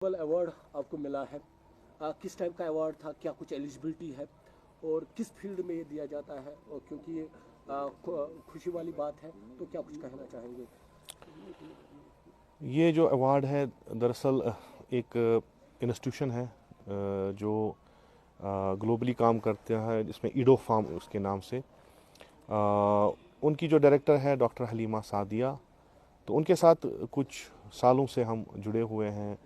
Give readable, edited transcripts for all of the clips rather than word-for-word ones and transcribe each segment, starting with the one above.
Award आपको मिला है, किस टाइप का अवार्ड था, क्या कुछ एलिजिबिलिटी है और किस फील्ड में ये दिया जाता है, और क्योंकि ये खुशी वाली बात है तो क्या कुछ कहना चाहेंगे? ये जो अवार्ड है दरअसल एक इंस्टीट्यूशन है जो ग्लोबली काम करते हैं, जिसमें ईडो फार्म उसके नाम से। उनकी जो डायरेक्टर है डॉक्टर हलीमा सादिया, तो उनके साथ कुछ सालों से हम जुड़े हुए हैं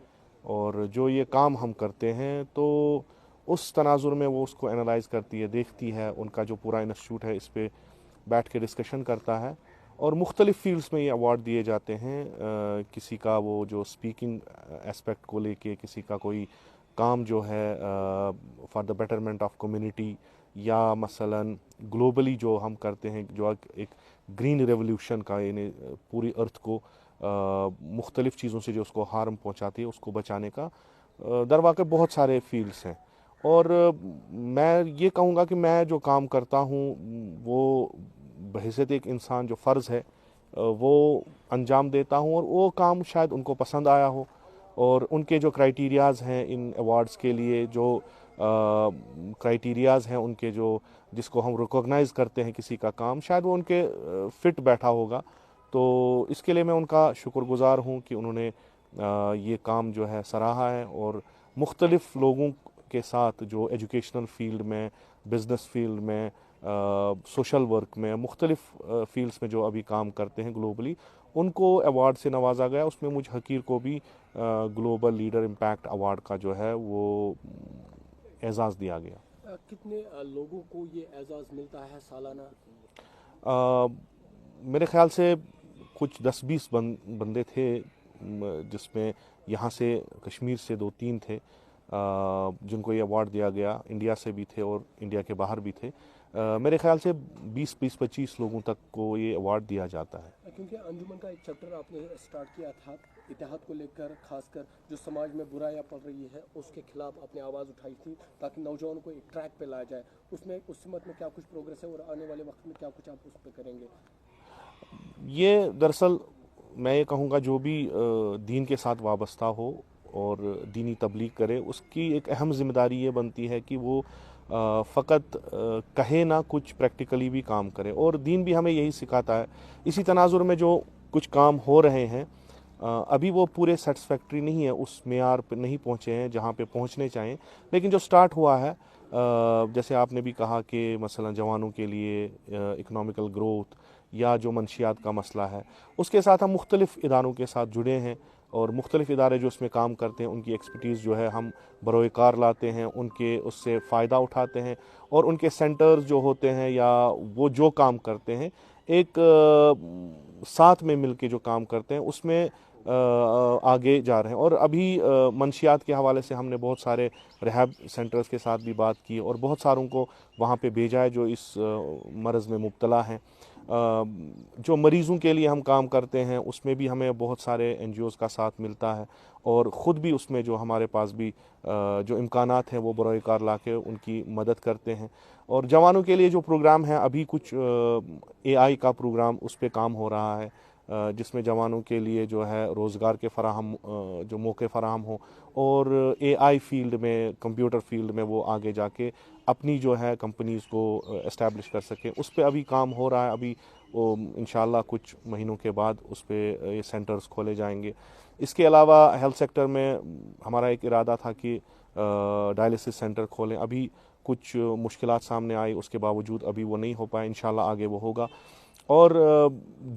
और जो ये काम हम करते हैं तो उस तनाजुर में वो उसको एनालाइज करती है, देखती है। उनका जो पूरा इंस्टीट्यूट है इस पे बैठ के डिस्कशन करता है और मुख्तलिफ़ फील्ड्स में ये अवार्ड दिए जाते हैं। किसी का वो जो स्पीकिंग एस्पेक्ट को लेके, किसी का कोई काम जो है for the betterment of community, या मसलन ग्लोबली जो हम करते हैं, जो एक ग्रीन रेवोल्यूशन का, यानी पूरी अर्थ को मुख्तलिफ़ चीज़ों से जो उसको हार्म पहुंचाती है उसको बचाने का, दरवाक़े बहुत सारे फील्ड्स हैं। और मैं ये कहूँगा कि मैं जो काम करता हूँ वो बहैसियत एक इंसान जो फ़र्ज़ है वो अंजाम देता हूँ, और वो काम शायद उनको पसंद आया हो, और उनके जो क्राइटेरियाज़ हैं इन अवार्ड्स के लिए, जो क्राइटेरियाज़ हैं उनके, जो जिसको हम रिकॉग्नाइज़ करते हैं किसी का काम, शायद वो उनके फ़िट बैठा होगा। तो इसके लिए मैं उनका शुक्रगुज़ार हूँ कि उन्होंने ये काम जो है सराहा है। और मुख्तलिफ़ लोगों के साथ जो एजुकेशनल फ़ील्ड में, बिज़नेस फील्ड में, सोशल वर्क में, मुख्तलिफ़ फील्ड्स में जो अभी काम करते हैं ग्लोबली, उनको अवार्ड से नवाजा गया। उसमें मुझ हकीर को भी ग्लोबल लीडर इम्पैक्ट अवार्ड का जो है वो एजाज़ दिया गया। कितने लोगों को ये एजाज़ मिलता है सालाना? मेरे ख्याल से कुछ 10-20 बंदे थे, जिसमें यहाँ से कश्मीर से 2-3 थे जिनको ये अवार्ड दिया गया। इंडिया से भी थे और इंडिया के बाहर भी थे। मेरे ख्याल से 20-25 लोगों तक को ये अवार्ड दिया जाता है। क्योंकि अंजुमन का एक चैप्टर आपने स्टार्ट किया था इतिहाद को लेकर, खासकर जो समाज में बुराइयां पड़ रही है उसके खिलाफ आपने आवाज़ उठाई थी ताकि नौजवानों को एक ट्रैक पे लाया जाए। उसमें उस समत में क्या कुछ प्रोग्रेस है और आने वाले वक्त में क्या कुछ आप उस पर करेंगे? ये दरअसल मैं ये कहूँगा, जो भी दीन के साथ वाबस्ता हो और दीनी तबलीग करे, उसकी एक अहम ज़िम्मेदारी ये बनती है कि वो फ़कत कहे ना, कुछ प्रैक्टिकली भी काम करे। और दीन भी हमें यही सिखाता है। इसी तनाजुर में जो कुछ काम हो रहे हैं अभी वो पूरे सेटिस्फैक्ट्री नहीं है, उस मेयार पर नहीं पहुँचे हैं जहाँ पे पहुँचने चाहिए, लेकिन जो स्टार्ट हुआ है, जैसे आपने भी कहा कि मसलन जवानों के लिए इकनॉमिकल ग्रोथ या जो मंशियात का मसला है, उसके साथ हम मुख्तलिफ़ इदारों के साथ जुड़े हैं और मुख्तलिफ़ इदारे जो इसमें काम करते हैं उनकी एक्सपर्टीज़ जो है हम बरोए कार लाते हैं, उनके उससे फ़ायदा उठाते हैं, और उनके सेंटर्स जो होते हैं या वो जो काम करते हैं, एक साथ में मिल के जो काम करते हैं उसमें आगे जा रहे हैं। और अभी मंशियात के हवाले से हमने बहुत सारे रिहैब सेंटर्स के साथ भी बात की और बहुत सारों को वहाँ पे भेजा है जो इस मरज़ में मुब्तला हैं। जो मरीज़ों के लिए हम काम करते हैं उसमें भी हमें बहुत सारे NGOs का साथ मिलता है, और ख़ुद भी उसमें जो हमारे पास भी जो इम्कानात हैं वो बरोए कार ला के उनकी मदद करते हैं। और जवानों के लिए जो प्रोग्राम है, अभी कुछ AI का प्रोग्राम उस पर काम हो रहा है, जिसमें जवानों के लिए जो है रोज़गार के फराहम जो मौके फराहम हो, और AI फील्ड में, कंप्यूटर फील्ड में वो आगे जाके अपनी जो है कंपनीज़ को इस्टेब्लिश कर सकें। उस पर अभी काम हो रहा है। अभी इंशाल्लाह कुछ महीनों के बाद उस पर ये सेंटर्स खोले जाएंगे। इसके अलावा हेल्थ सेक्टर में हमारा एक इरादा था कि डायलिसिस सेंटर खोलें। अभी कुछ मुश्किलात सामने आई, उसके बावजूद अभी वो नहीं हो पाए। इंशाल्लाह आगे वो होगा। और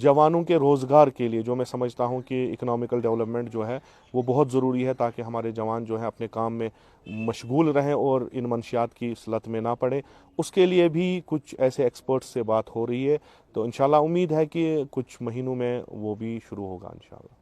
जवानों के रोज़गार के लिए जो मैं समझता हूँ कि इकनॉमिकल डेवलपमेंट जो है वो बहुत ज़रूरी है, ताकि हमारे जवान जो है अपने काम में मशगूल रहें और इन मंशियात की लत में ना पड़े। उसके लिए भी कुछ ऐसे एक्सपर्ट्स से बात हो रही है, तो इंशाल्लाह उम्मीद है कि कुछ महीनों में वो भी शुरू होगा इंशाल्लाह।